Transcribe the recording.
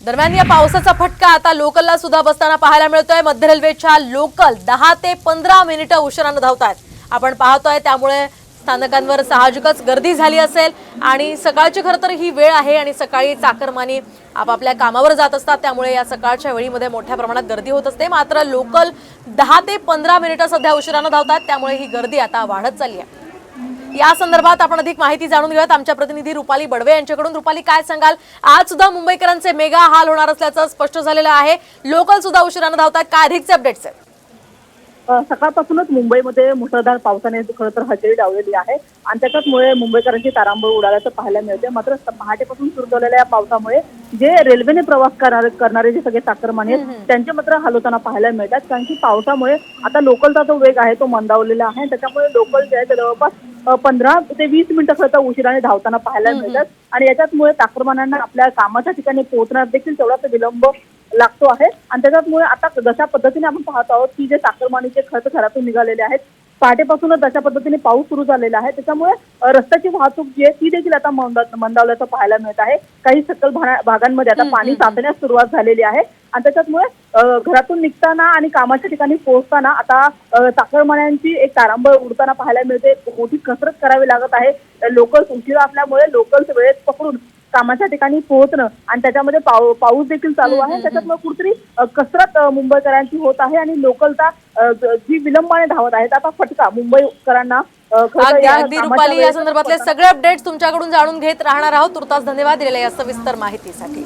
दरम्यान या पावसाचा फटका आता लोकलला सुद्धा बसताना पाहायला मिळतोय। मध्य रेल्वेच्या लोकल 10 ते 15 मिनिटं उशिराने धावतात। आपण पाहतोय त्यामुळे स्थानकांवर साहजिकच गर्दी झाली असेल आणि सकाळची खरं तर ही वेळ आहे आणि सकाळी चाकरमानी आपापल्या कामावर जात असतात, त्यामुळे या सकाळच्या वेळीमध्ये मोठ्या प्रमाणात गर्दी होत असते। मात्र लोकल 10 ते 15 मिनिटं सध्या उशिराने धावतात, त्यामुळे ही गर्दी आता वाढत चालली आहे। या संदर्भात आपण अधिक माहिती जाणून घेऊयात आमच्या प्रतिनिधी रुपाली बडवे यांच्याकडून। रुपाली, काय सांगाल? आज सुद्धा मुंबईकरांचे मेगा हाल होणार असल्याचं स्पष्ट झालेलं आहे। लोकल सुद्धा उशिराने धावतात, काय अधिकचे अपडेट्स आहेत? सकाळपासूनच मुंबईमध्ये मुसळधार पावसाने खरं तर हजेरी लावलेली आहे आणि त्याच्यामुळे मुंबईकरांची तारांबळ उडाल्याचं पाहायला मिळते। मात्र पहाटेपासून सुरू झालेल्या या पावसामुळे जे रेल्वेने प्रवास करणारे जे सगळे चाकरमानी आहेत त्यांचे मात्र हाल होताना पाहायला मिळतात, कारण की पावसामुळे आता लोकलचा जो वेग आहे तो मंदावलेला आहे। त्याच्यामुळे लोकल जे आहे ते जवळपास 15 ते 20 मिनिटं खरं उशिराने धावताना पाहायला मिळतात आणि याच्यामुळे चाकरमान्यांना आपल्या कामाच्या ठिकाणी पोहोचण्यात देखील तेवढाच विलंब लागतो आहे। आणि त्याच्यामुळे आता जशा पद्धतीने आपण पाहत आहोत की जे चाकरमानीचे खर्च घरातून निघालेले आहेत, पहाटेपासूनच जशा पद्धतीने पाऊस सुरू झालेला आहे त्याच्यामुळे रस्त्याची वाहतूक जी आहे ती देखील आता मंदावल्याचं पाहायला मिळत आहे। काही सखल भागांमध्ये आता पाणी साचण्यास सुरुवात झालेली आहे आणि त्याच्यामुळे घरातून निघताना आणि कामाच्या ठिकाणी पोहोचताना आता चाकरमान्यांची एक तारांबळ उडताना पाहायला मिळते। मोठी कसरत करावी लागत आहे। लोकल उशिरा असल्यामुळे लोकल वेळेत पकडून कामाच्या ठिकाणी पोहोचणं आणि त्याच्यामध्ये पाऊस देखील चालू आहे, त्याच्यामुळे कुठेतरी कसरत मुंबईकरांची होत आहे आणि लोकलचा जी विलंबाने धावत आहे त्याचा फटका मुंबईकरांना अगदी रुपाली, या संदर्भातले सगळे अपडेट्स तुमच्याकडून जाणून घेत राहणार आहोत। तुर्तास धन्यवाद दिलेल्या या सविस्तर माहितीसाठी।